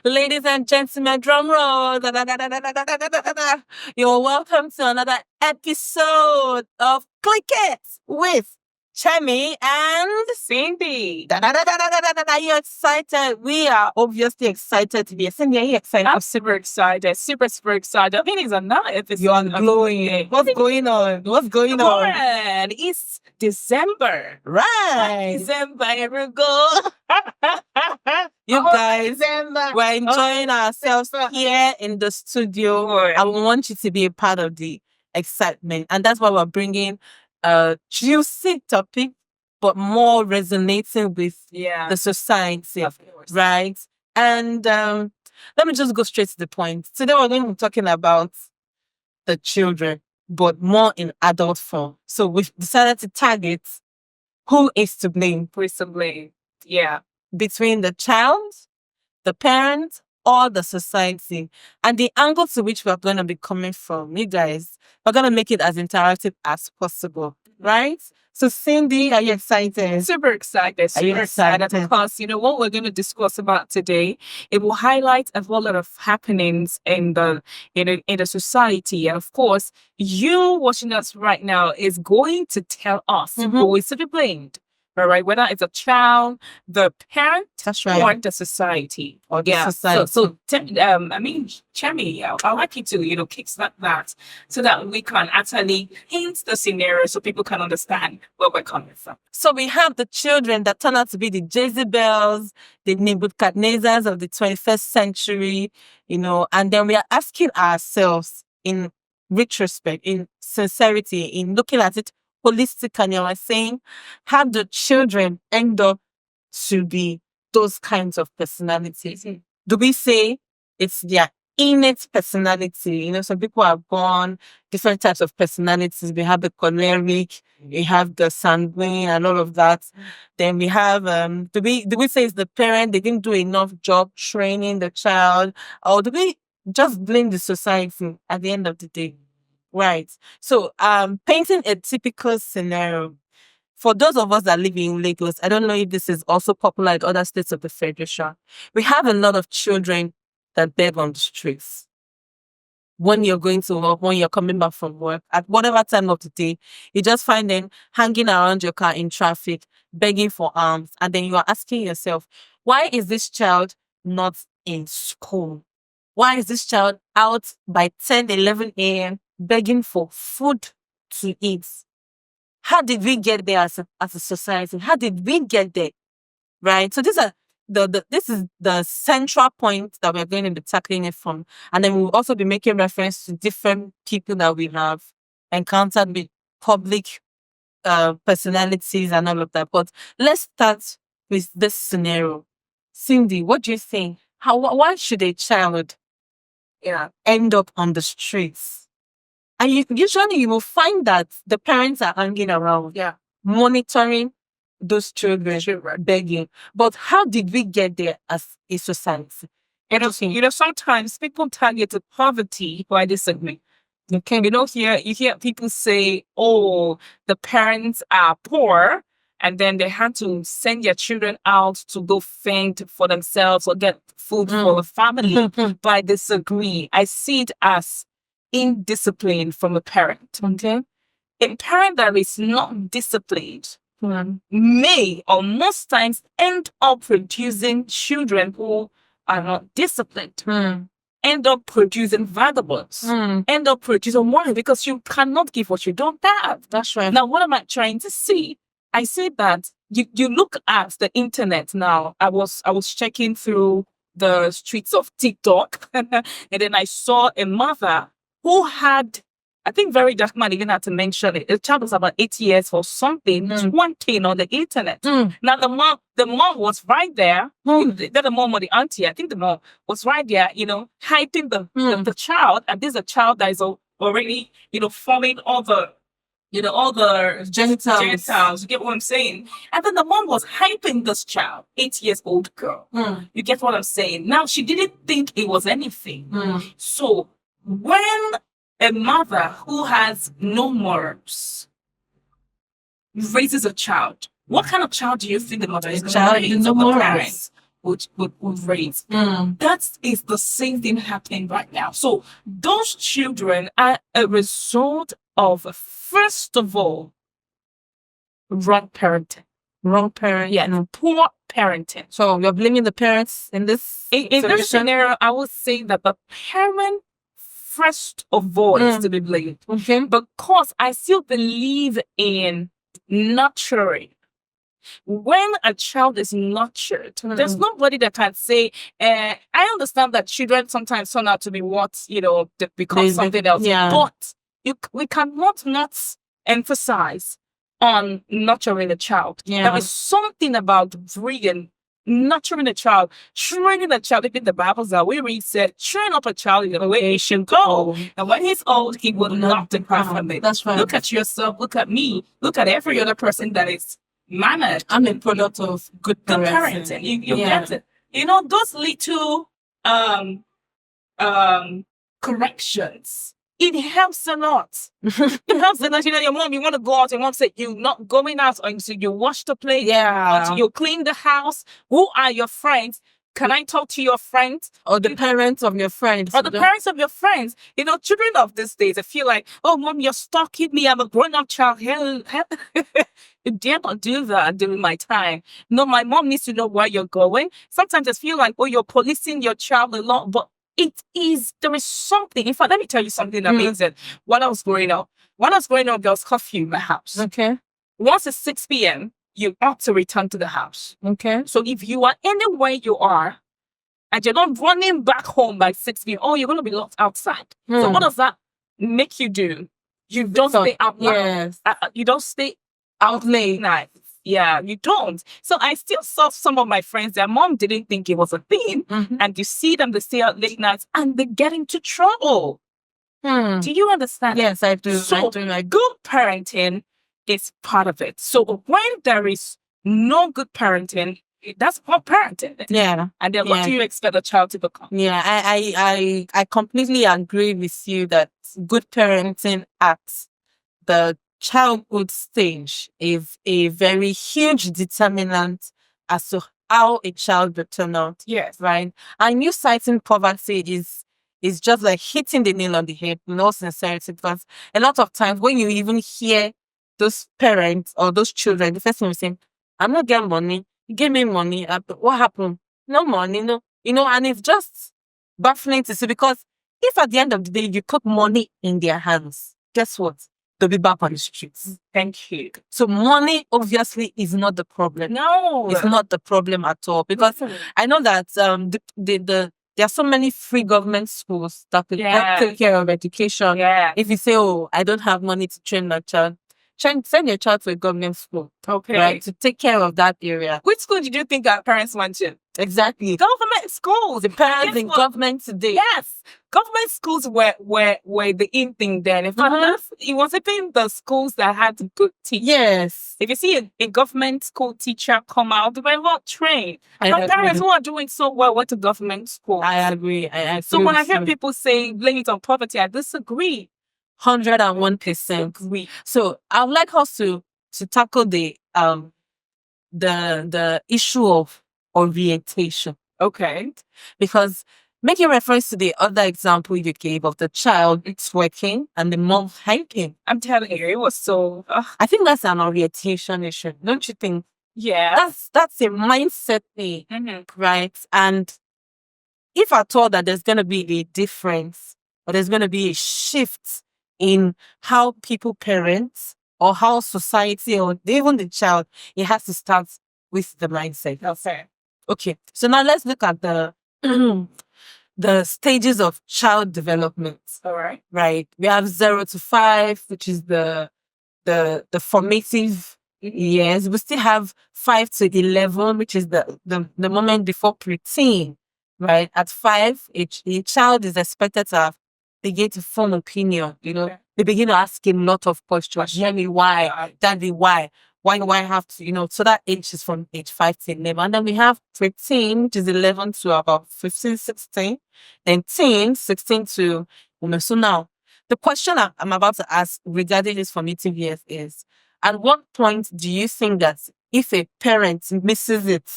Ladies and gentlemen, drum roll. Da, da, da, da, da, da, da, da, da, da, da. You're welcome to another episode of Click It with Chemi and Cindy. Da, da, da, da, da, da, da, da, da. You're excited. We are obviously excited to be here. Cindy, are you excited? I'm super excited. Super excited. I think it's another episode. You are glowing. What's going on? What's going on? Morden. It's December. Right. December, here we go. You Oh, guys, December. we're enjoying ourselves here in the studio. I want you to be a part of the excitement. And that's why we're bringing a juicy topic, but more resonating with Yeah. the society, Of course. right? And let me just go straight to the point. Today we're going to be talking about the children, but more in adult form. So we've decided to target who is to blame Who is to blame? Yeah. between the child, the parent, or the society. And the angle to which we're going to be coming from, you guys, we're going to make it as interactive as possible, right? So, Cindy, are you excited? Super excited. Are you Super excited excited? because what we're going to discuss about today, it will highlight a whole lot of happenings in the society, and of course, you watching us right now is going to tell us who is to be blamed. All right, whether it's a child, the parent, That's or right. the society. Or the society. Chemi, I'd like you to kickstart that so that we can actually hint the scenario so people can understand where we're coming from. So we have the children that turn out to be the Jezebels, the Nebuchadnezzars of the 21st century, and then we are asking ourselves in retrospect, in sincerity, in looking at it holistically, we're saying, how do children end up to be those kinds of personalities? Do we say it's their innate personality? Some people are born different types of personalities. We have the choleric, we have the sanguine, and all of that. Then we have do we say it's the parent, they didn't do enough job training the child, or do we just blame the society at the end of the day? Right. So painting a typical scenario. For those of us that live in Lagos, I don't know if this is also popular in other states of the Federation. We have a lot of children that beg on the streets. When you're going to work, when you're coming back from work, at whatever time of the day, you just find them hanging around your car in traffic, begging for alms. And then you are asking yourself, why is this child not in school? Why is this child out by 10, 11 a.m. begging for food to eat? How did we get there as a society? How did we get there? Right? So these are this is the central point that we're going to be tackling it from. And then we'll also be making reference to different people that we have encountered with public personalities and all of that. But let's start with this scenario. Cindy, what do you think? Why should a child end up on the streets? And usually you will find that the parents are hanging around, monitoring those children begging. But how did we get there as a society? Sometimes people target poverty. Why disagree? Okay. You hear people say, "Oh, the parents are poor," and then they had to send their children out to go fend for themselves or get food for the family. But I disagree. I see it as indiscipline from a parent. Okay. A parent that is not disciplined may or most times end up producing children who are not disciplined. End up producing vagabonds. End up producing why? Because you cannot give what you don't have. That's right. Now, what am I trying to say? I say that you look at the internet now. I was checking through the streets of TikTok, and then I saw a mother who had, I think very dark man even had to mention it. The child was about 8 years or something, twerking on the internet. Now the mom was right there. The mom or the auntie, I think the mom was right there, hyping the child. And this is a child that is already, forming all the genitals. You get what I'm saying? And then the mom was hyping this child, 8 years old girl. You get what I'm saying? Now she didn't think it was anything. So when a mother who has no morals raises a child, what kind of child do you think the mother is going to raise? No morals. would raise. Mm. That is the same thing happening right now. So those children are a result of, first of all, wrong parenting. Wrong parent. Yeah, poor parenting. So you're blaming the parents in this In this scenario, I would say that the parent first of all is to be blamed. Okay. Because I still believe in nurturing. When a child is nurtured, there's nobody that can say, I understand that children sometimes turn out to be what, they become something else. Yeah. But we cannot not emphasize on nurturing a child. Yeah. There is something about bringing, nurturing a child, training a child. Even the Bible that we read said, train up a child in the way he should go. And when he's old, he will not depart from it. That's right. Look at yourself, look at me, look at every other person that is mannered. I'm a product of good parenting. You get it. Those little corrections. It helps a lot. It helps a lot. Your mom, you want to go out, your mom said you're not going out until you wash the plate. Yeah. Until you clean the house. Who are your friends? Can I talk to your friends? Or the parents of your friends. Or the parents of your friends. Children of these days, I feel like, oh, mom, you're stalking me. I'm a grown-up child. Hell. You dare not do that during my time. No, my mom needs to know where you're going. Sometimes I feel like, oh, you're policing your child a lot, but there is something. In fact, let me tell you something amazing. When I was growing up, there was curfew in my house. Okay. Once it's 6 p.m., you ought to return to the house. Okay. So if you are anywhere you are, and you're not running back home by 6 p.m., you're going to be locked outside. So what does that make you do? You don't stay out late. Yes. You don't stay out late. Night. Yeah, you don't. So I still saw some of my friends, their mom didn't think it was a thing. And you see them, they stay out late nights and they get into trouble. Do you understand? Yes, I do. So good parenting is part of it. So when there is no good parenting, that's poor parenting. Yeah. And then what do you expect a child to become? Yeah, I completely agree with you that good parenting at the childhood stage is a very huge determinant as to how a child will turn out. Yes. Right. And you citing poverty is just like hitting the nail on the head, in all sincerity, because a lot of times when you even hear those parents or those children, the first thing we say, I'm not getting money. You give me money. What happened? No money, no. And it's just baffling to see, because if at the end of the day you put money in their hands, guess what? They'll be back on the streets. Thank you. So money obviously is not the problem. No. It's not the problem at all. Because I know that there are so many free government schools that will help take care of education. Yeah. If you say, oh, I don't have money to train my child, send your child to a government school. Okay. Right, to take care of that area. Which school did you think our parents went to? Exactly. Government schools. The parents in government today. Yes. Government schools were the in thing then. In fact, it was even the schools that had good teachers. Yes. If you see a government school teacher come out, they were well trained. Our parents who are doing so well went to government school. I agree. So when I hear people say blame it on poverty, I disagree. 101%. So I would like us to tackle the issue of orientation. Okay. Because making reference to the other example you gave of the child twerking and the mom hiking. I'm telling you, it was so... I think that's an orientation issue, don't you think? Yeah. That's a mindset thing, right? And if at all that there's going to be a difference or there's going to be a shift in how people parent or how society or even the child, it has to start with the mindset. Okay. So now let's look at the the stages of child development. All right. Right. We have 0 to 5, which is the formative years. We still have 5 to 11, which is the moment before preteen. Right. At 5, a child is expected to begin to form opinion. They begin to ask a lot of questions. Mommy, why? Daddy, why? Why do I have to, so that age is from age 5 to 11. And then we have 13, which is 11 to about 15, 16. Then teen, 16 to, so now, the question I'm about to ask regarding this formative years is, at what point do you think that if a parent misses it,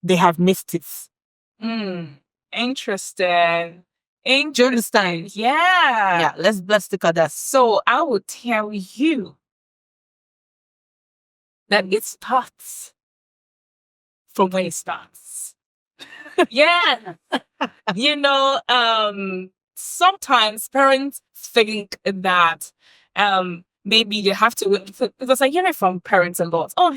they have missed it. Interesting. Do you understand? Yeah. Yeah, let's look at that. So I would tell you that it starts from where it starts. Yeah. You know, sometimes parents think that maybe you have to, because I hear it from parents a lot. Oh,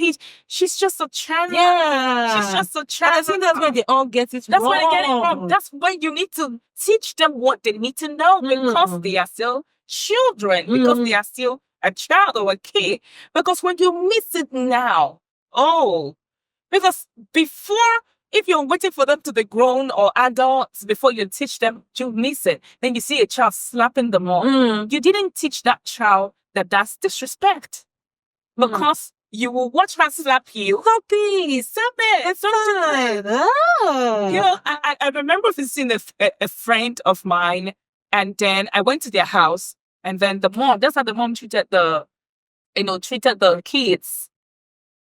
she's just a child. Yeah. She's just a And I child. think that's where they all get it That's wrong. where they get it wrong. That's why you need to teach them what they need to know, because they are still children, because they are still a child or a kid. Because when you miss it now, because before, if you're waiting for them to be grown or adults before you teach them, you miss it. Then you see a child slapping the mom. You didn't teach that child that that's disrespect. Because you will watch her slap you. Stop it. It's not Oh. You know, I remember visiting a friend of mine, and then I went to their house, and then that's how the mom treated the kids.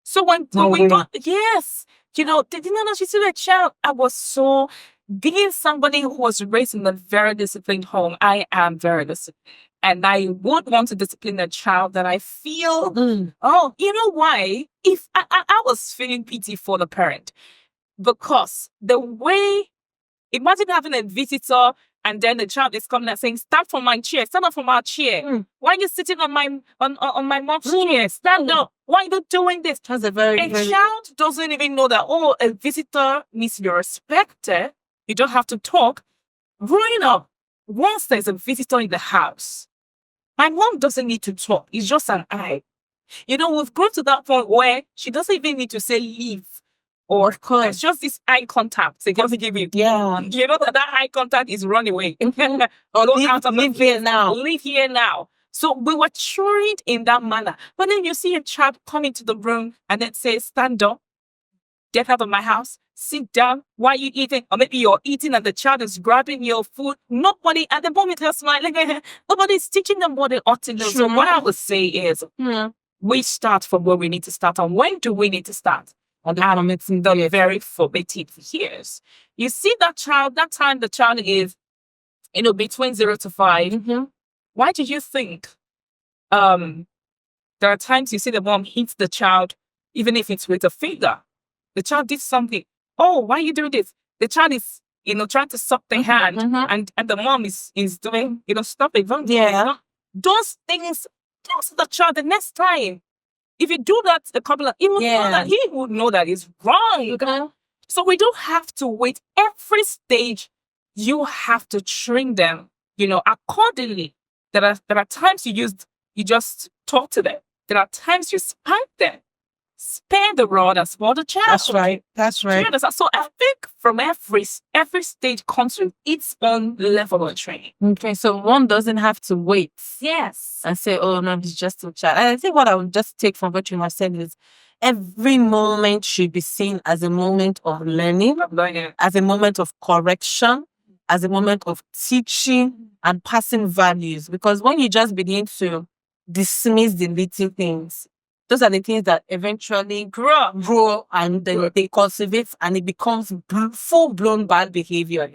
So when we got, yes, you know, they didn't know she's still a child. I was so, being somebody who was raised in a very disciplined home, I am very disciplined. And I would want to discipline a child that I feel, oh, you know why? If I was feeling pity for the parent, because the way, imagine having a visitor and then the child is coming and saying, stand from my chair, stand up from our chair. Why are you sitting on my mom's chair? Stand up. Why are you doing this? That's a very child doesn't even know that, a visitor needs to be respected. You don't have to talk. Growing up, once there's a visitor in the house, my mom doesn't need to talk. It's just an eye. You know, we've grown to that point where she doesn't even need to say leave. Or it's just this eye contact. They just give you. Yeah. You know that eye contact is run away. Or leave here now. Leave here now. So we were trained in that manner. But then you see a child come into the room and then say, stand up, get out of my house, sit down. Why are you eating? Or maybe you're eating and the child is grabbing your food. Nobody, at the moment they're smiling, nobody's teaching them what they ought to do. So what I would say is, we start from where we need to start. And when do we need to start? It's in the very formative years. You see that time the child is, between 0 to 5. Why do you think there are times you see the mom hits the child, even if it's with a finger? The child did something. Oh, why are you doing this? The child is, trying to suck the hand, and the mom is doing, stop it. Those things, tell the child the next time. If you do that a couple of, he would know that it's wrong. Okay. So we don't have to wait. Every stage, you have to train them, accordingly. There are times you just talk to them. There are times you spank them. Spare the rod and spoil the child. That's right. So I think from every stage comes with its own level of training. Okay, so one doesn't have to wait. Yes. And say, oh no, he's just a child. And I think what I would just take from what you have said is, every moment should be seen as a moment of learning, as a moment of correction, as a moment of teaching and passing values. Because when you just begin to dismiss the little things, those are the things that eventually grow and then they cultivate and it becomes full-blown bad behavior,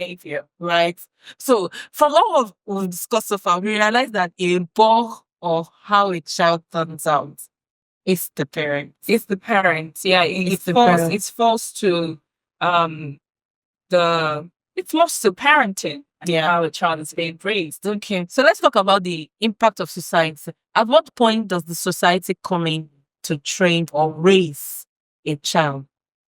right? So from all we've discussed so far, we realize that a bulk of how a child turns out is the parent. It's the parent. Yeah, it's false to parenting. How a child is being raised. Okay, so let's talk about the impact of society. At what point does the society come in to train or raise a child?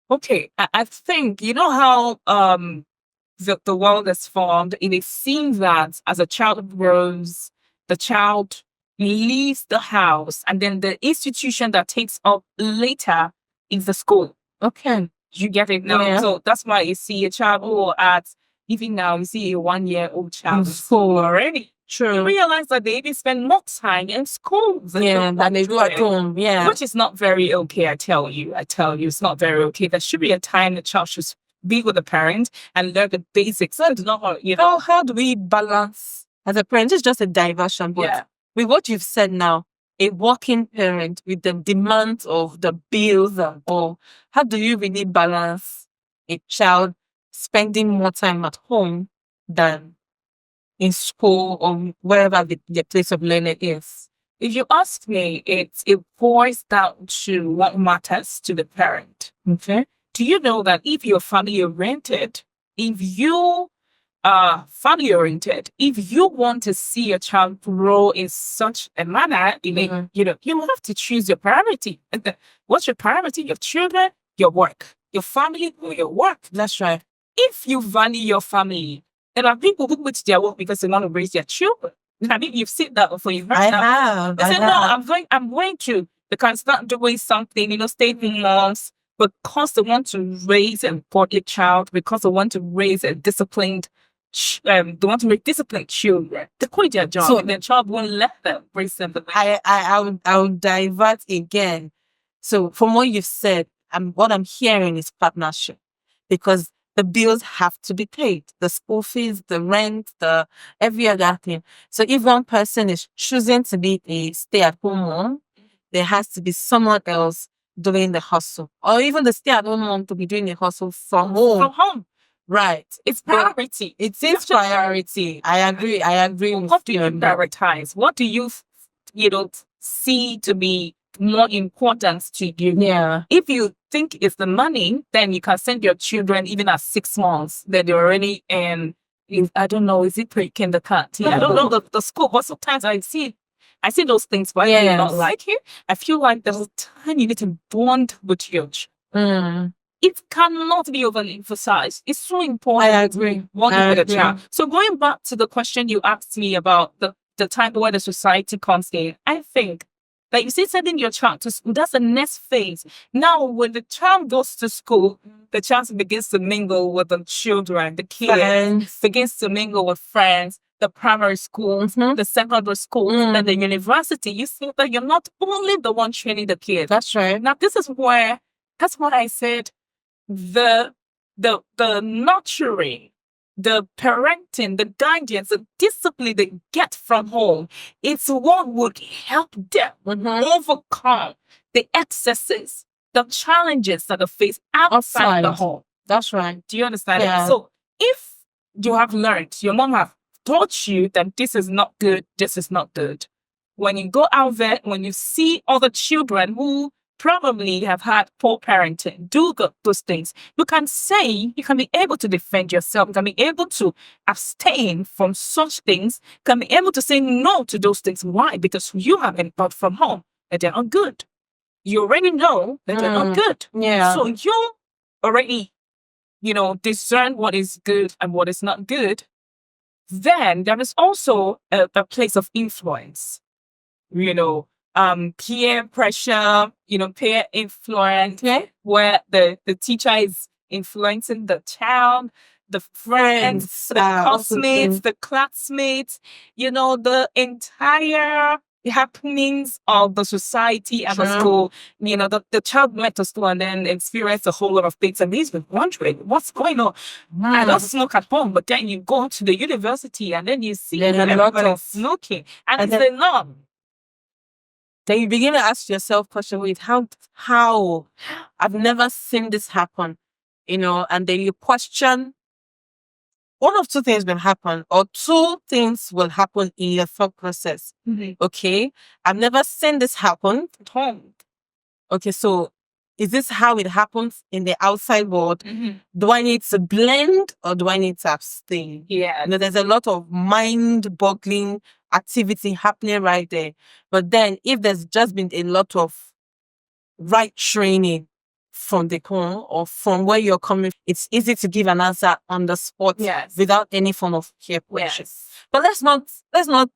Okay, I think, how the world is formed. It seems that as a child grows, the child leaves the house, and then the institution that takes up later is the school. Okay. You get it now? Yeah. So that's why you see a child even now, you see a 1-year-old child in school already. True. You realize that they even spend more time in school than they do at home. Yeah. Which is not very okay, I tell you, it's not very okay. There should be a time the child should be with the parent and learn the basics. How do we balance as a parent? It's just a diversion. But with what you've said now, a working parent with the demands of the bills and all, how do you really balance a child spending more time at home than in school or wherever the place of learning is. If you ask me, it boils down to what matters to the parent. Okay. Do you know that if you're family oriented, if you are family oriented, if you want to see your child grow in such a manner, you have to choose your priority. And what's your priority? Your children, your work, your family, or your work. That's right. If you value your family, there are people who quit their work because they want to raise their children. I mean, you've seen that before. You've heard I that. have. They I say, no, have. I'm going to, because not doing something, staying moms, because they want to raise a godly child, because they want to raise a disciplined, they want to raise disciplined children. They quit their job, So- and their child won't let them raise them. I would divert again. So from what you've said, what I'm hearing is partnership, because the bills have to be paid, the school fees, the rent, the every other thing. So if one person is choosing to be a stay-at-home mom, there has to be someone else doing the hustle, or even the stay-at-home mom to be doing the hustle from home. From home. Right. It's priority. It is priority. I agree. I agree. What do you prioritize? What do you, see to be more important to you? Yeah. If you think it's the money, then you can send your children even at 6 months that they're already in, I don't know, is it pre-kindergarten? I don't know the school, but sometimes I see those things, but I do not like it. I feel like there's a time you need to bond with your children. It cannot be overemphasized. It's so important. I agree. Bonding with a child. So going back to the question you asked me about the time where the society comes in, I think that you see sending your child to school, that's the next phase. Now, when the child goes to school, the child begins to mingle with the children, the kids, begins to mingle with friends, the primary school, the secondary school, and the university. You see that you're not only the one training the kids. That's right. Now, that's what I said. The nurturing, the parenting, the guidance, the discipline they get from home, it's what would help them overcome the excesses, the challenges that they face outside the home. That's right. Do you understand? Yeah. So if you have learned, your mom have taught you that this is not good, this is not good. When you go out there, when you see other children who probably have had poor parenting, do those things, you can be able to defend yourself, you can be able to abstain from such things, you can be able to say no to those things. Why? Because you have been taught from home that they're not good. You already know that they're not good. Yeah. So you already, discern what is good and what is not good. Then there is also a place of influence. Peer pressure, peer influence, where the teacher is influencing the child, the friends, the classmates, the classmates, the entire happenings of the society at the school. The child went to school and then experienced a whole lot of things, and he's been wondering what's going on. I don't smoke at home, but then you go to the university and then you see everybody smoking, and it's the norm. Then you begin to ask yourself question, wait, how? I've never seen this happen, and then you question, one of two things will happen, or two things will happen in your thought process. Okay, I've never seen this happen. Okay, so is this how it happens in the outside world? Do I need to blend or do I need to abstain? Yeah. There's a lot of mind-boggling activity happening right there. But then if there's just been a lot of right training from the home or from where you're coming, it's easy to give an answer on the spot without any form of peer pressure. But let's not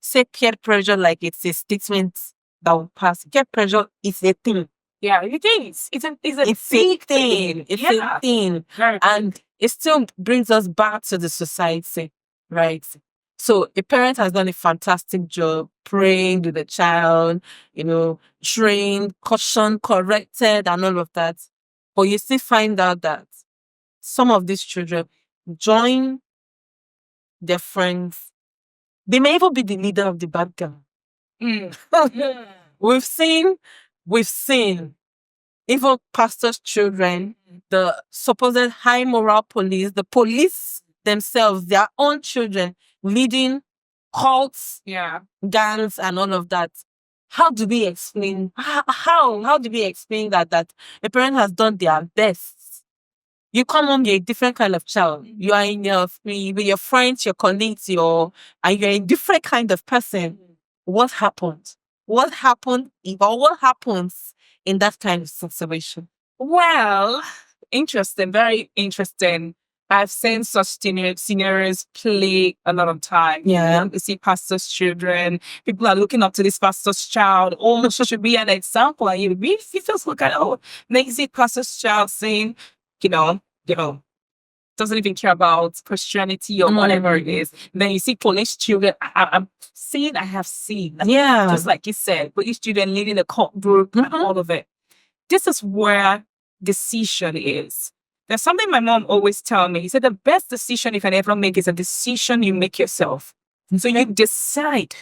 say peer pressure like it's a statement that will pass. Peer pressure is a thing. Yeah, it is. It's a big thing. It's a thing. And it still brings us back to the society, right? So a parent has done a fantastic job praying with the child, trained, cautioned, corrected, and all of that. But you still find out that some of these children join their friends. They may even be the leader of the bad gang. We've seen even pastors' children, the supposed high moral police, the police themselves, their own children leading cults, gangs, and all of that. How do we explain? How do we explain that a parent has done their best? You come home, you're a different kind of child. You are in with your friends, your colleagues, and you're a different kind of person. What happened? What happened? Or what happens in that kind of situation? Well, interesting, very interesting. I've seen such scenarios play a lot of time. Yeah. You see pastors' children, people are looking up to this pastor's child. Oh, she should be an example. And you just look at, then you see pastor's child saying, doesn't even care about Christianity or whatever it is. Then you see police children. I have seen. Yeah. Just like you said, police children leading a cult group and all of it. This is where decision is. There's something my mom always tell me. He said the best decision you can ever make is a decision you make yourself. So you decide.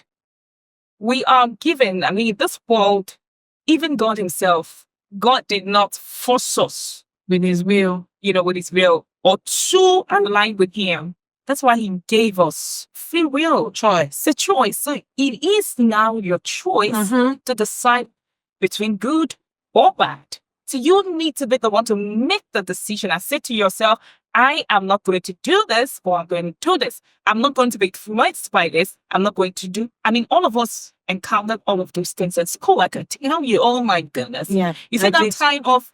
We are given, this world, even God himself, God did not force us with his will, or to align with him. That's why he gave us free will, choice. A choice. So it is now your choice to decide between good or bad. So you need to be the one to make the decision and say to yourself, I am not going to do this, or I'm going to do this. I'm not going to be influenced by this. I'm not going to do. All of us encountered all of those things at school. I can tell you, oh my goodness. Yeah. You see that time of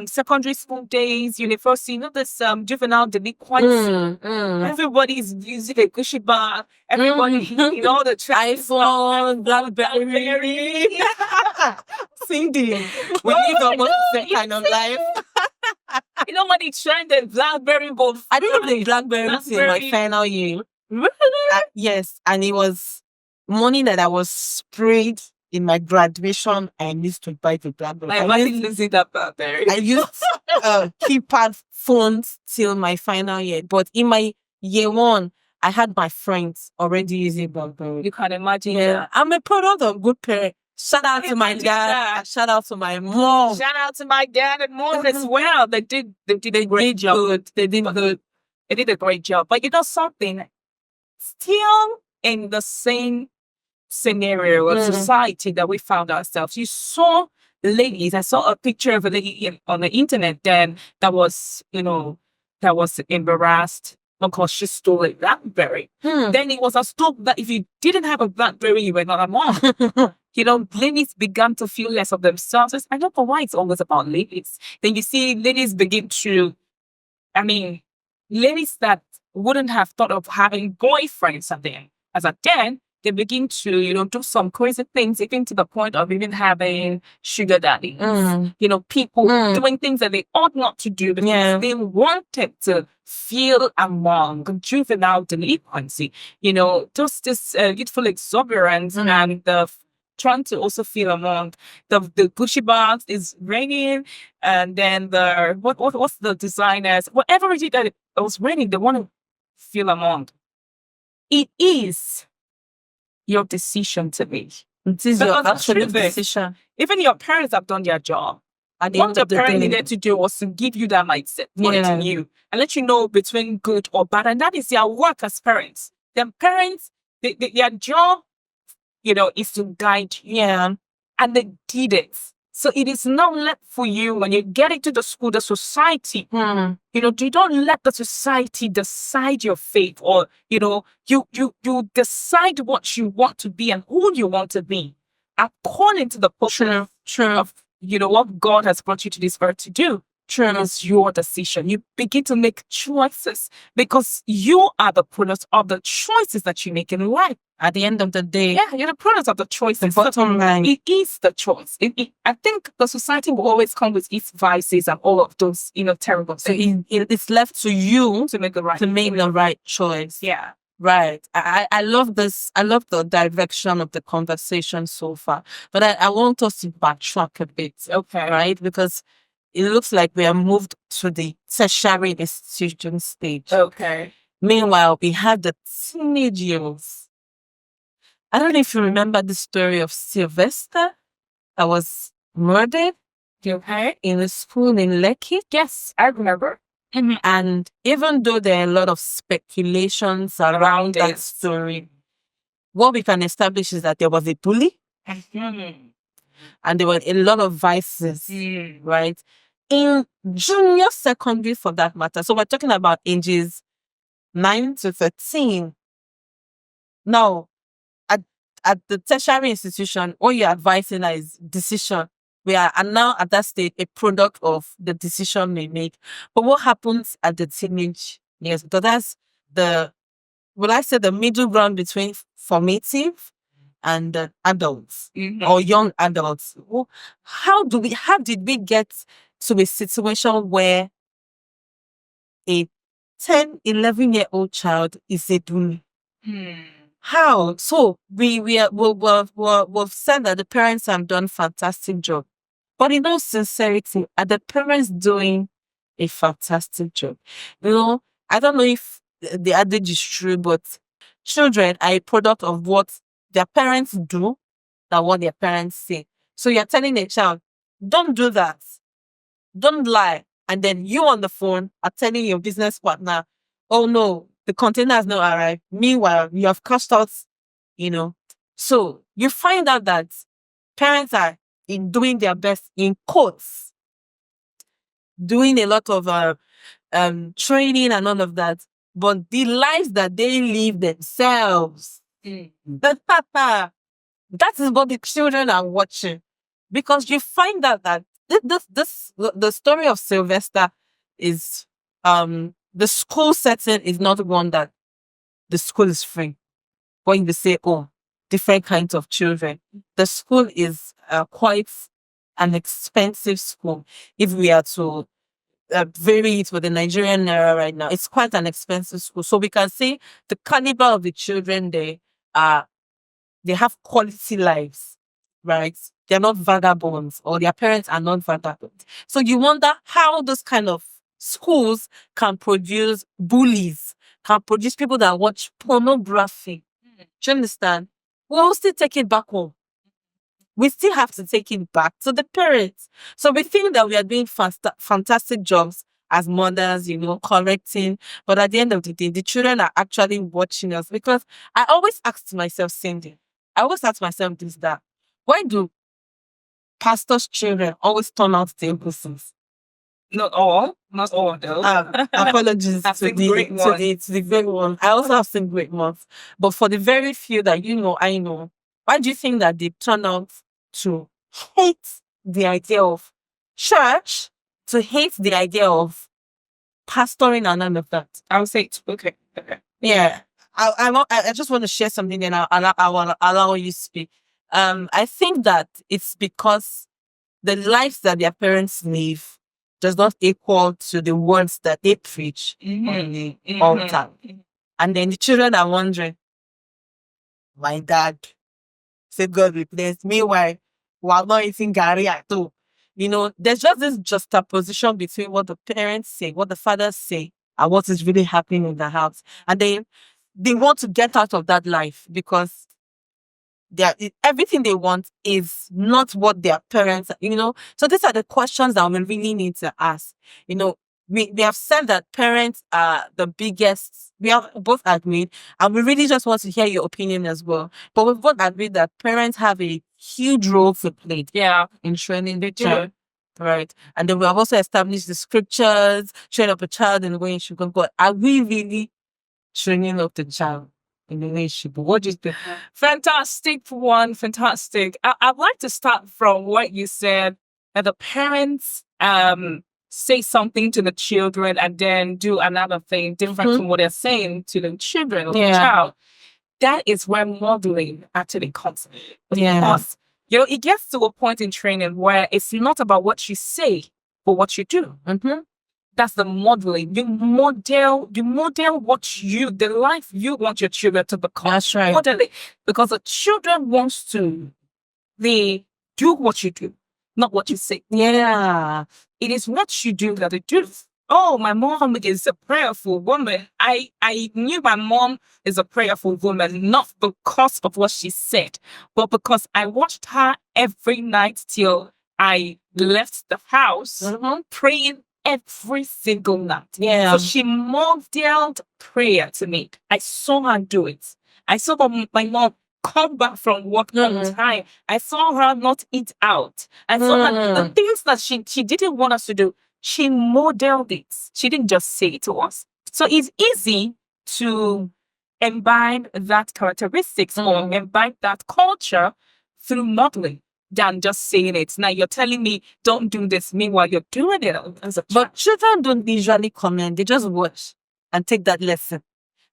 secondary school days, university, this juvenile delinquency. Everybody's using a Gucci bag. Everybody, the iPhone, BlackBerry. Cindy, we live almost the same kind of life. When it trended, BlackBerry both. I didn't have the BlackBerry in my final year. Really? Yes, and it was money that I was sprayed in my graduation. I used to buy the BlackBerry. I wasn't losing that BlackBerry. I used keypad phones till my final year, but in my year one, I had my friends already using BlackBerry. You can imagine. Yeah, I'm a product of good parents. Shout out to my dad. Shout out to my mom. Shout out to my dad and mom as well. They did a great job. They did good. They did a great job. But something, still in the same scenario of society that we found ourselves. You saw ladies. I saw a picture of a lady on the internet then that was embarrassed because she stole a BlackBerry. Then it was a stop that if you didn't have a BlackBerry, you were not a mom. Ladies began to feel less of themselves. I don't know why it's always about ladies. Then you see ladies begin to, ladies that wouldn't have thought of having boyfriends as a then, they begin to, do some crazy things, even to the point of even having sugar daddies. People doing things that they ought not to do because they wanted to feel among juvenile delinquency. Just this youthful exuberance and the trying to also feel among the Gucci bags is raining, and then what's the designers, whatever it is that it was raining, they want to feel among. It is your decision to make. It is your absolute decision. Even your parents have done their job. And what your parents needed to do was to give you that mindset, to you, and let you know between good or bad. And that is their work as parents. Their parents, their job, is to guide you. Yeah. And they did it. So it is not left for you when you get into the school, the society. You don't let the society decide your fate, or you decide what you want to be and who you want to be according to the purpose of what God has brought you to this earth to do. It's your decision. You begin to make choices because you are the product of the choices that you make in life. At the end of the day, you're the product of the choices. The bottom line, it is the choice. I think the society will always come with its vices and all of those, terrible things. It's left to you to make the right choice. Yeah. Right. I love this. I love the direction of the conversation so far. But I want us to backtrack a bit. Okay. Right? Because it looks like we have moved to the tertiary institution stage. Okay. Meanwhile, we have the teenage years. I don't know if you remember the story of Sylvester that was murdered. Okay. in a school in Lekki. Yes, I remember. And even though there are a lot of speculations around that it. story, what we can establish is that there was a bully and there were a lot of vices, right? In junior secondary, for that matter. So we're talking about ages 9 to 13. Now, at the tertiary institution, all you're advising is decision. We are now at that stage a product of the decision we make. But what happens at the teenage years? Because that's will I say the middle ground between formative and adults or young adults. Well, how did we get to a situation where a 10, 11-year-old child is a bully? How? So we've said that the parents have done fantastic job. But in all sincerity, are the parents doing a fantastic job? I don't know if the adage is true, but children are a product of what their parents do than what their parents say. So you're telling a child, don't do that. Don't lie. And then you on the phone are telling your business partner, oh no, the container has not arrived. Meanwhile, you have cashed out, you know. So you find out that parents are doing their best in quotes, doing a lot of training and all of that. But the lives that they live themselves, that is what the children are watching. Because you find out that the story of Sylvester is the school setting is not one that the school is free. When you say, oh, different kinds of children, the school is quite an expensive school. If we are to vary it with the Nigerian era right now, it's quite an expensive school. So we can say the caliber of the children there are they have quality lives, right? They're not vagabonds or their parents are not vagabonds. So you wonder how those kind of schools can produce bullies, can produce people that watch pornography. Do you understand? We'll still take it back home. We still have to take it back to the parents. So we think that we are doing fantastic jobs as mothers, correcting. But at the end of the day, the children are actually watching us because I always ask myself, Cindy, I always ask myself this, that why do pastors' children always turn out the opposites? Not all though. Apologies I've to seen great ones. to the very one. I also have seen great ones. But for the very few that I know, why do you think that they turn out to hate the idea of church, to hate the idea of pastoring and all of that? I would say it's okay. Yeah. I just want to share something and I will allow you to speak. I think that it's because the lives that their parents live does not equal to the words that they preach on the altar. And then the children are wondering, my dad said God replaced. Meanwhile, we're not eating Gary at all. There's just this juxtaposition between what the parents say, what the fathers say, and what is really happening in the house. And they want to get out of that life because everything they want is not what their parents, So these are the questions that we really need to ask. We have said that parents are the biggest, we have both agreed, and we really just want to hear your opinion as well. But we've both agreed that parents have a huge role to play in training the child. Right. And then we have also established the scriptures, train up a child in the way it should go. But are we really training up the child in the way it should go? What do you think? Fantastic one. Fantastic. I'd like to start from what you said, that the parents say something to the children and then do another thing different from what they're saying to the children or the child. That is where modeling actually comes in. Because, it gets to a point in training where it's not about what you say, but what you do. That's the modeling. You model the life you want your children to become. That's right. Modeling. Because the children wants to, they do what you do, not what you say. Yeah. It is what you do that they do. Oh, my mom is a prayerful woman. I knew my mom is a prayerful woman, not because of what she said, but because I watched her every night till I left the house praying every single night. So she modeled prayer to me. I saw her do it. I saw my mom come back from work on time. I saw her not eat out. I saw her, the things that she didn't want us to do. She modeled it. She didn't just say it to us. So it's easy to imbibe that characteristics or imbibe that culture through modeling than just saying it. Now you're telling me don't do this, meanwhile you're doing it as a child. But children don't usually comment, they just watch and take that lesson.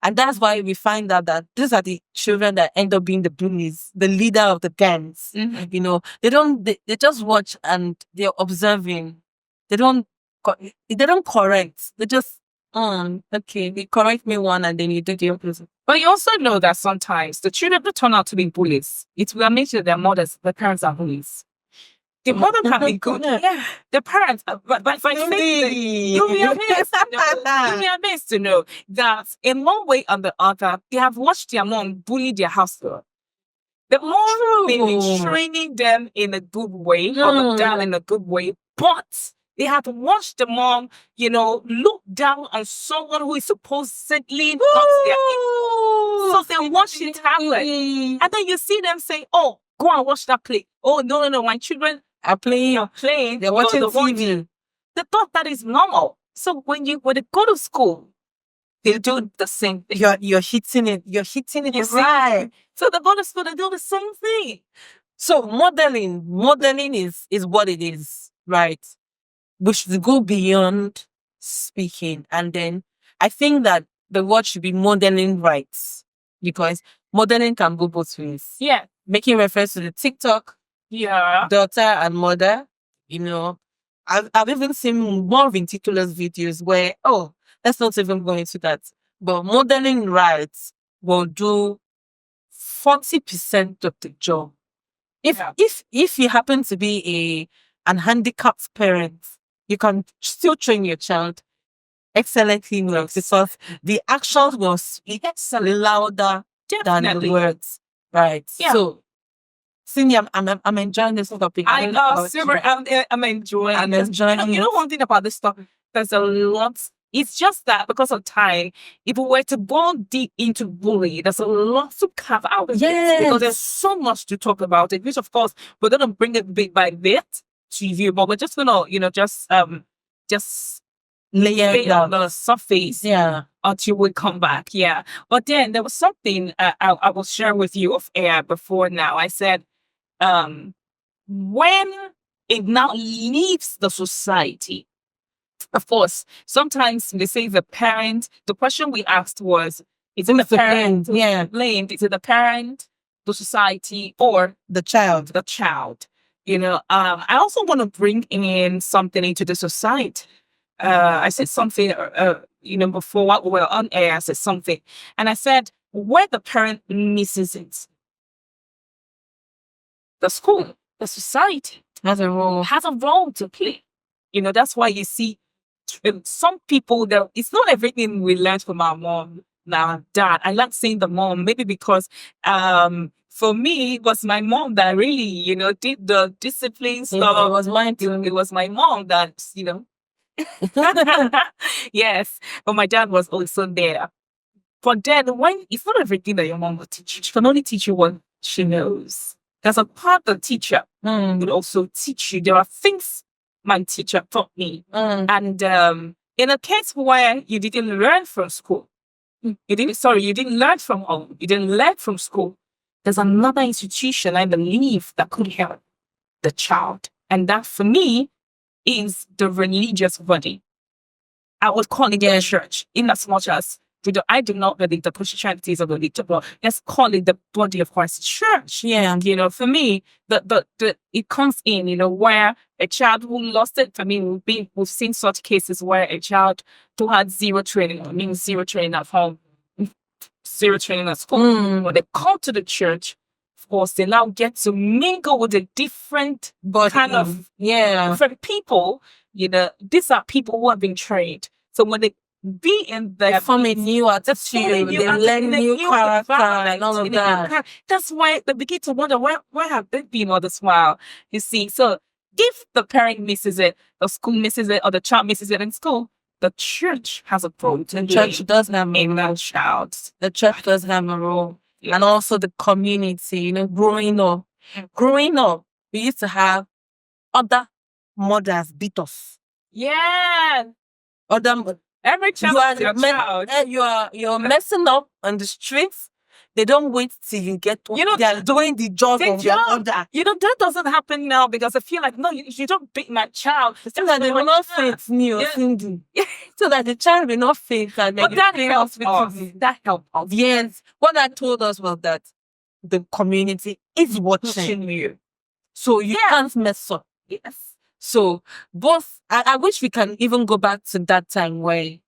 And that's why we find out that these are the children that end up being the bullies, the leader of the gangs. You know, they just watch and they're observing. They don't correct. They just, okay, you correct me one and then you do the opposite. But you also know that sometimes the children don't turn out to be bullies. It will make sure their mothers, the parents are bullies. The mother can be good. Yeah. The parents, but if I say you'll be amazed. You'll be amazed to know that in one way or the other, they have watched their mom bully their house girl. The mom may be training them in a good way, or the dad in a good way, but they have watched the mom, look down on someone who is supposedly not their equal. So they watch it happen. And then you see them say, oh, go and watch that play. Oh, no, my children are playing. They're watching TV. They thought that is normal. So when they go to school, they do the same thing. You're hitting it. You're hitting it. Right. So they go to school, they do the same thing. So modeling is what it is, right? We should go beyond speaking. And then I think that the word should be modeling rights, because modeling can go both ways. Yeah. Making reference to the TikTok, daughter and mother, I've even seen more ridiculous videos where, let's not even go into that. But modeling rights will do 40% of the job. If you happen to be an handicapped parent, you can still train your child excellently well, because the actions will speak louder than the words. Right. Yeah. So, Cindy, I'm enjoying this topic. I'm enjoying this. You know one thing about this topic? There's a lot. It's just that because of time, if we were to go deep into bullying, there's a lot to carve out of it, because there's so much to talk about it, which of course we're gonna bring it bit by bit to you, but we're just gonna just layer it on the surface until we come back. Yeah. But then there was something I will share with you of air before now. I said, when it now leaves the society, of course, sometimes they say the parent, the question we asked was, is it the parent blamed? Is it the parent, the society, or the child? The child. I also want to bring in something into the society. I said something, before while we were on air, I said something. And I said, where the parent misses it, the school, the society has a role to play. That's why you see some people, it's not everything we learned from our mom, now dad. I like saying the mom, maybe because for me, it was my mom that really, did the discipline stuff. It was mine too. It was my mom that, yes, but my dad was also there. But then when it's not everything that your mom will teach you, she can only teach you what she knows. There's a part the teacher will also teach you. There are things my teacher taught me. And in a case where you didn't learn from school, you didn't learn from home, you didn't learn from school, there's another institution, I believe, that could help the child. And that, for me, is the religious body. I would call it the church, in as much as I do not believe the Christianity is a religion, but let's call it the body of Christ church. Yeah. For me, it comes in, where a child who lost it. I mean, we've seen such cases where a child who had zero training, zero training at home, zero training at school, when they come to the church, of course, they now get to mingle with a different different people. These are people who have been trained. So when they be in the form a new attitude, they learn new character and all of that. That's why they begin to wonder, where have they been all this while? You see, so If the parent misses it, the school misses it, or the child misses it in school, the church has a role to The play church does have a in role. that child. The church does have a role. And also the community, growing up. Growing up, we used to have other mothers beat us. Yeah. Every child You are is your child. you're messing up on the streets. They don't wait till you get to, they are doing the job of your mother. That doesn't happen now because I feel like, no, you don't beat my child. So that they will not faint me or Cindy. So that the child will not faint. And But that helps us. That helps us. Yes. What that told us was that the community is watching you. So you can't mess up. Yes. So both, I wish we can even go back to that time where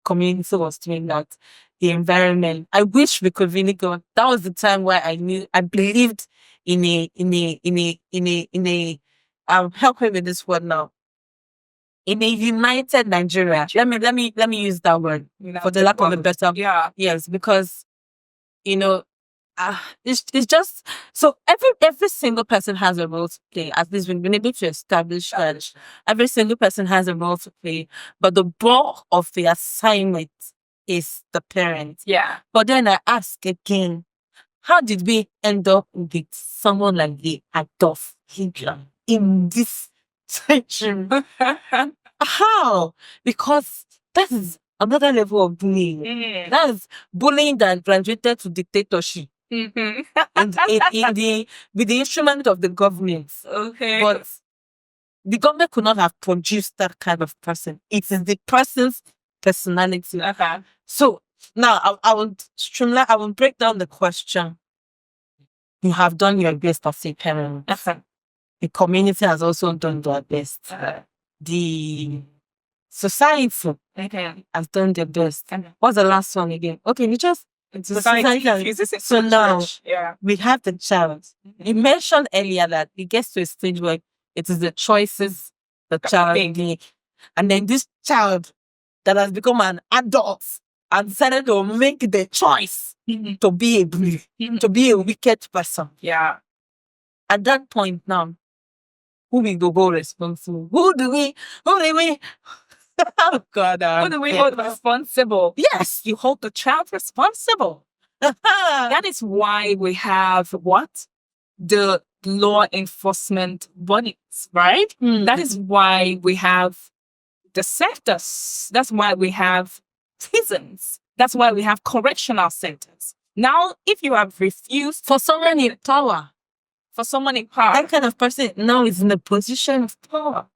community was doing that, the environment. I wish we could really go. That was the time where I believed help me with this word now. In a united Nigeria. Let me use that word for the lack of a better. Yeah. Yes, because it's just so every single person has a role to play. At least we've been able to establish that every single person has a role to play, but the bulk of the assignment is the parent. Yeah. But then I ask again, how did we end up with someone like the Adolf Hitler in this century? How? Because that is another level of bullying. That's bullying that graduated to dictatorship. Mm-hmm. And with the instrument of the government. Okay. But the government could not have produced that kind of person. It is the person's personality. Okay. So now I will streamline, I will break down the question. You have done your best as a parent. Okay. The community has also done their best. The society has done their best. What's the last one again? Okay, you just so now we have the child. You mentioned earlier that it gets to a stage where it is the choices the child make. And then this child that has become an adult and decided to make the choice to be a bully, to be a wicked person. Yeah. At that point now, who will go responsible? Who do we oh God. Who do we hold responsible? Yes. You hold the child responsible. That is why we have what? The law enforcement bodies, right? That is why we have the sectors. That's why we have prisons. That's why we have correctional centers. Now, if you have refused for someone in power, that kind of person now is in a position of power.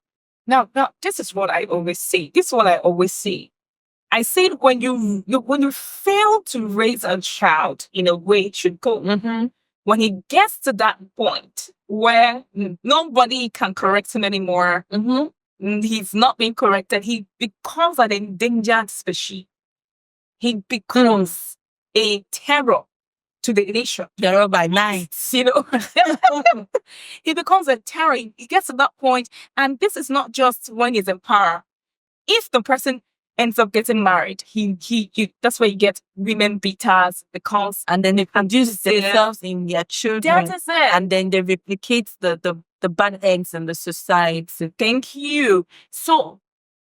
Now, this is what I always say. I said when you fail to raise a child in a way it should go, when he gets to that point where nobody can correct him anymore, he's not being corrected, he becomes an endangered species. He becomes a terror to the nation. Terror by night. He becomes a terror. He gets to that point, and this is not just when he's in power. If the person ends up getting married, he that's where you get women beaters, because and then they produce themselves in their children. That is it. And then they replicate the bad eggs in the society. Thank you. So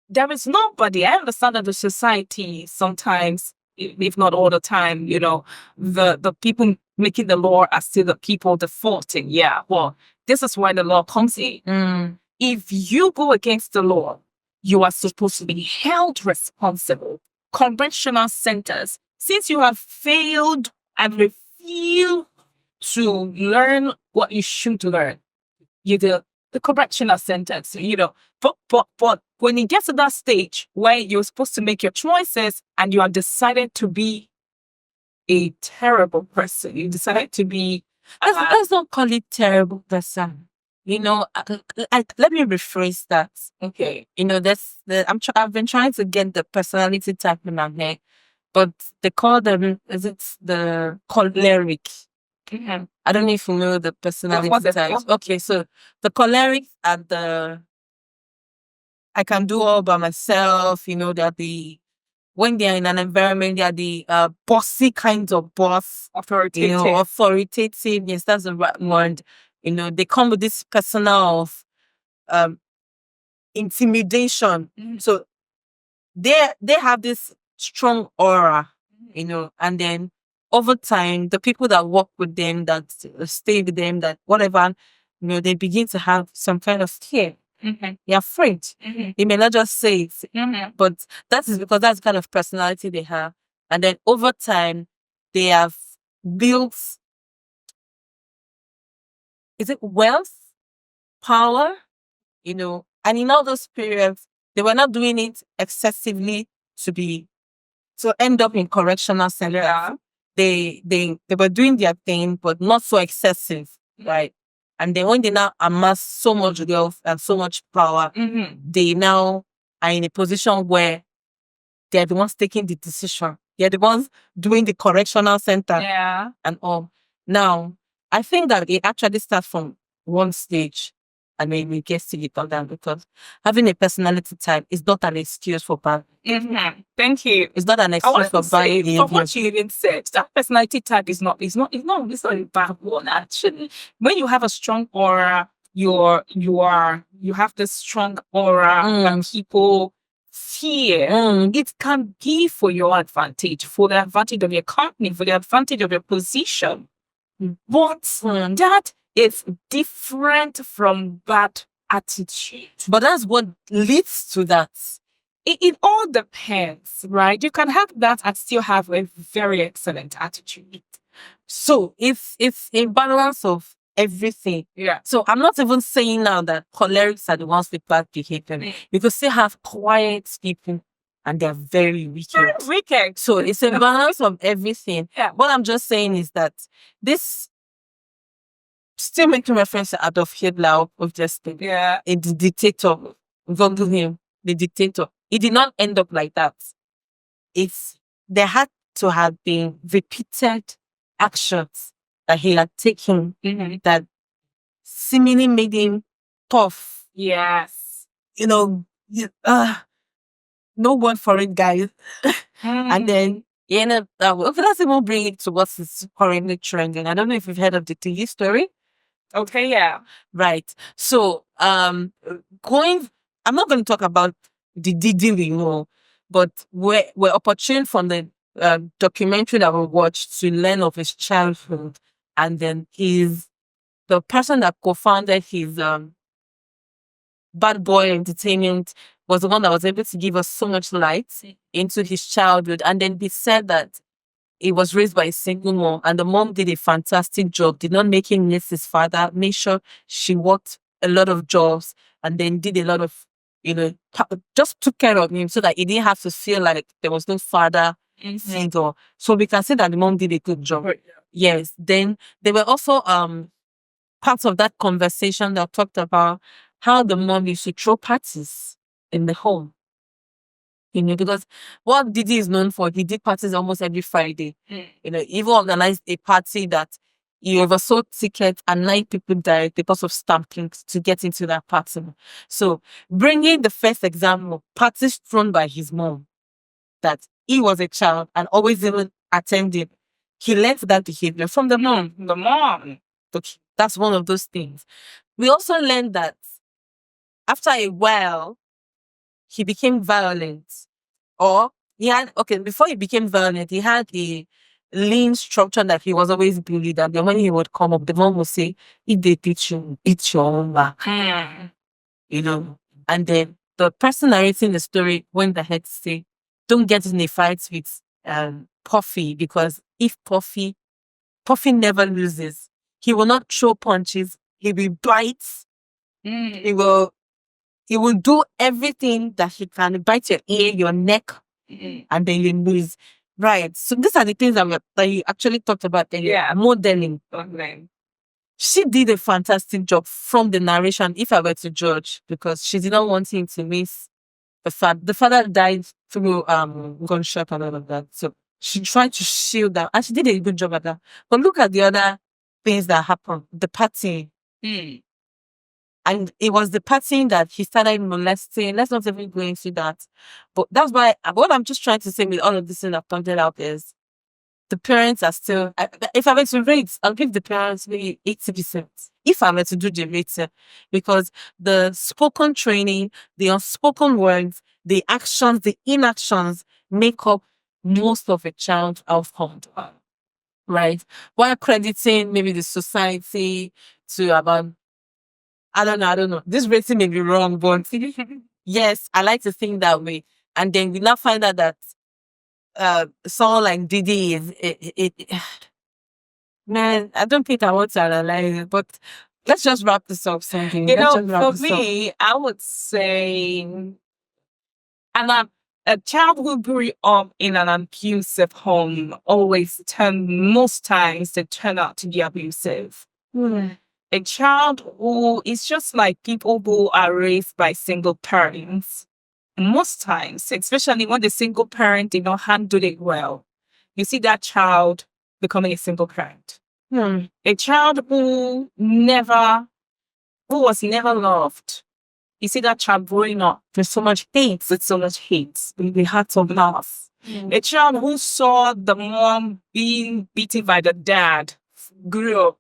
there is nobody. I understand that the society sometimes, if not all the time, the people making the law are still the people defaulting. Yeah, well, this is why the law comes in. If you go against the law, you are supposed to be held responsible. Conventional centers, since you have failed and refused to learn what you should learn, the correctional centers, but when you get to that stage where you're supposed to make your choices and you are decided to be a terrible person, you decided to be, let's not call it terrible person. Let me rephrase that. Okay. I've been trying to get the personality type in my head, but they call them, is it the choleric? I don't know if you know the personality types. Okay, so the cholerics are the I can do all by myself. They're when they're in an environment, they're the bossy kinds of boss. Authoritative. Authoritative. Yes, that's the right word. They come with this persona of um intimidation. So they have this strong aura, and then over time, the people that work with them, that stay with them, that whatever, they begin to have some kind of fear. They're afraid. They may not just say it, but that is because that's the kind of personality they have. And then over time, they have built, is it wealth, power, and in all those periods, they were not doing it excessively to end up in correctional center. Yeah. They were doing their thing, but not so excessive, right? And then when they now amass so much wealth and so much power, they now are in a position where they're the ones taking the decision. They're the ones doing the correctional center. Yeah. And all. Now, I think that it actually starts from one stage and then it gets to the other, because having a personality type is not an excuse for bad. Thank you. It's not an I excuse want for to bad say, behavior. from what you even said, that personality type is not a bad one. Actually, when you have a strong aura, you have this strong aura that people fear. It can be for your advantage, for the advantage of your company, for the advantage of your position. But that is different from bad attitude. But that's what leads to that. It all depends, right? You can have that and still have a very excellent attitude. So it's a balance of everything. Yeah. So I'm not even saying now that cholerics are the ones with bad behavior. You could still have quiet people and they're very wicked. So it's a balance of everything. Yeah. What I'm just saying is that this, still making reference to Adolf Hitler of just the dictator. Google him, the dictator. It did not end up like that. There had to have been repeated actions that he had taken that seemingly made him tough. Yes. No word for it, guys. And then he ended up, let's even bring it to what is currently trending. I don't know if you've heard of the TV story. Okay, yeah. Right. So, I'm not going to talk about the Didi we know, but we're opportune from the documentary that we watched to learn of his childhood. And then the person that co-founded his Bad Boy Entertainment was the one that was able to give us so much light into his childhood. And then he said that he was raised by a single mom, and the mom did a fantastic job, did not make him miss his father, made sure she worked a lot of jobs, and then did a lot of, just took care of him so that he didn't have to feel like there was no father figure. So we can say that the mom did a good job. Right. Yes. Then there were also parts of that conversation that talked about how the mom used to throw parties in the home. Because what Didi is known for, he did parties almost every Friday. He even organized a party that he oversold tickets and 9 people died because of stamping to get into that party. So bringing the first example, parties thrown by his mom, that he was a child and always even attended. He learned that behavior from the mom. The mom. Okay, that's one of those things. We also learned that after a while, he became violent. Or before he became violent, he had a lean structure that he was always bullied. And then when he would come up, the mom would say, if they teach you, eat your own back. And then the person narrating the story went ahead to say, don't get in a fight with Puffy, because if Puffy never loses, he will not throw punches, he will bite, he will do everything that he can, bite your ear, your neck, and then you lose. Right. So these are the things that you actually talked about earlier. Yeah. Modeling. Okay. She did a fantastic job from the narration, if I were to judge, because she did not want him to miss the fact. The father died through gunshot and all of that. So she tried to shield that, and she did a good job at that. But look at the other things that happened. The party. And it was the party that he started molesting. Let's not even go into that. But that's why, what I'm just trying to say with all of this thing I've pointed out is, the parents are still, if I were to rate, I'll give the parents maybe 80%. If I were to do the rating, because the spoken training, the unspoken words, the actions, the inactions make up most of a child's outcome, right? While crediting maybe the society to about, I don't know. This rating may be wrong, but yes, I like to think that way. And then we now find out that someone like Didi is man, I don't think I want to analyze it, but let's just wrap this up, Sandy. You Let's know, just wrap for this up. me, I would say, a child who grew up in an abusive home most times they turn out to be abusive. A child who is just like people who are raised by single parents. Most times, especially when the single parent did not handle it well, you see that child becoming a single parent. A child who was never loved. You see that child growing up with so much hate, in the heart of love. A child who saw the mom being beaten by the dad grew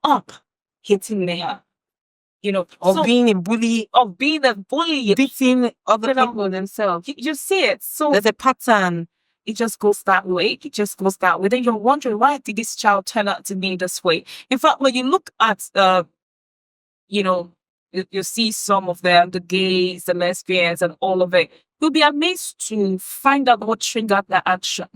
up hating her. Being a bully, beating other people themselves. You see it. So there's a pattern. It just goes that way. Then you're wondering, why did this child turn out to be this way? In fact, when you look at, you see some of them, the gays, the lesbians, and all of it, you'll be amazed to find out what triggered that action.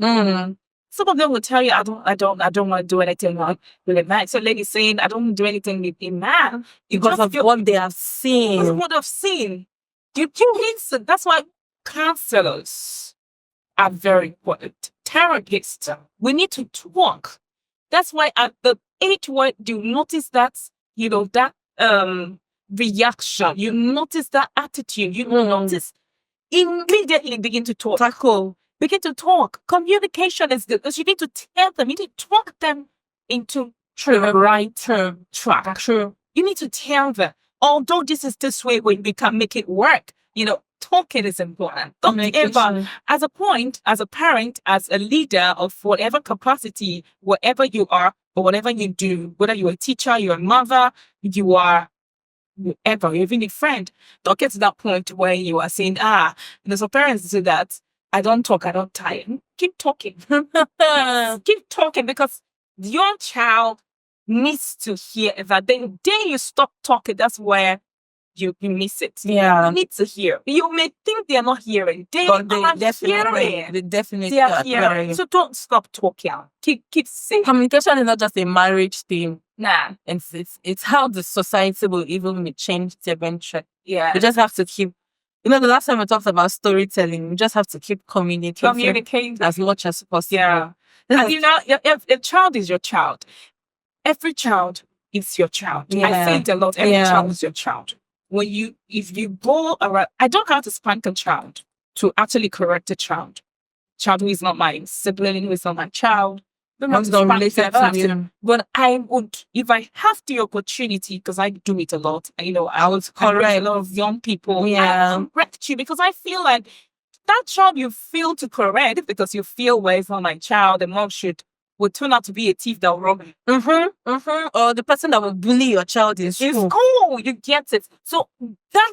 Some of them will tell you, I don't want to do anything wrong with a man. So lady saying, I don't do anything with a man because of what they have seen. Because of what I've seen. You listen. That's why counselors are very important. Therapists, we need to talk. That's why at the age where you notice that, that reaction, you notice that attitude, you notice, immediately begin to talk. Begin to talk. Communication is good because you need to tell them, you need to talk them into the right track. True. You need to tell them, although this is this way, we can make it work. Talking is important. Don't ever, as a parent, as a leader of whatever capacity, wherever you are, or whatever you do, whether you're a teacher, you're a mother, you are whoever, you're even a friend, don't get to that point where you are saying, some parents do that. I don't talk, I don't tire. Keep talking. Keep talking, because your child needs to hear that. The day you stop talking, that's where you miss it. Yeah. You need to hear. You may think they are not hearing. They are hearing. They definitely They are hearing. So don't stop talking. Keep saying. Communication is not just a marriage thing. Nah. It's how the society will even be changed eventually. Yeah. We just have to keep, the last time we talked about storytelling, we just have to keep communicating as much as possible. Yeah. And if a child is your child, every child is your child. Yeah. I say it a lot. Every child is your child. If you go around, I don't have to spank a child to actually correct a child. Child who is not my sibling, who is not my child. But I would, if I have the opportunity, because I do it a lot, I would correct a lot of young people. Yeah. I correct you because I feel like that child you feel to correct because you feel, well, it's not my child, the mom would turn out to be a thief that will rob you. Or the person that will bully your child is cool. You get it. So that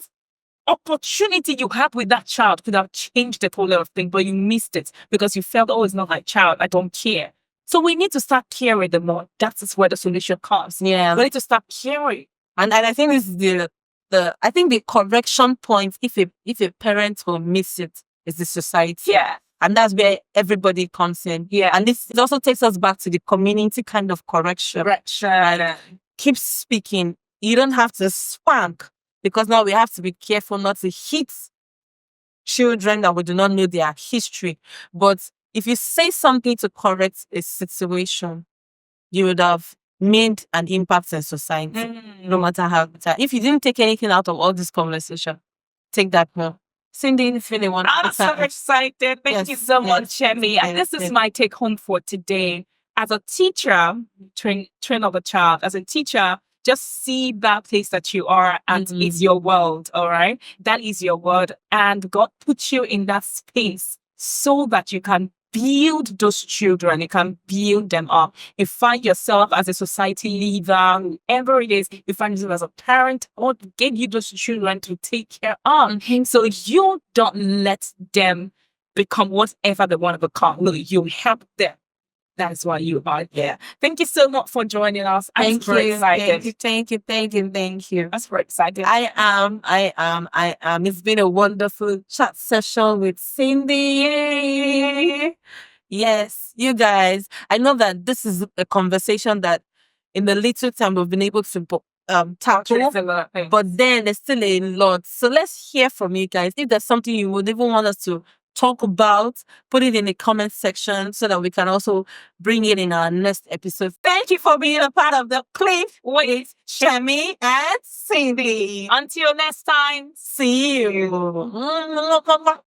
opportunity you had with that child could have changed the whole lot of things, but you missed it because you felt, it's not my child, I don't care. So we need to start caring the more. That is where the solution comes. Yeah. We need to start caring. And I think this is the correction point, if a parent will miss it, is the society. Yeah. And that's where everybody comes in. Yeah. And it also takes us back to the community kind of correction. Keep speaking. You don't have to spank, because now we have to be careful not to hit children that we do not know their history. But if you say something to correct a situation, you would have made an impact in society, no matter how. If you didn't take anything out of all this conversation, take that home. Cindy, if anyone. I'm so excited. Thank you so much, Shemi. And this is my take home for today. As a teacher, train of a child, as a teacher, just see that place that you are, and it's your world, all right? That is your world. And God put you in that space so that you can build those children. You can build them up. You find yourself as a society leader, whoever it is, you find yourself as a parent, or gave you those children to take care of. So you don't let them become whatever they want to become. No, you help them. That's why you are here. Thank you so much for joining us. I'm very excited. Thank you. That's very excited. I am. It's been a wonderful chat session with Cindy. Yay. Yes, you guys. I know that this is a conversation that in the little time we've been able to tackle, but then there's still a lot. So let's hear from you guys. If there's something you would even want us to talk about, put it in the comment section so that we can also bring it in our next episode. Thank you for being a part of the Cliff with Shemi and Cindy. Until next time, See you.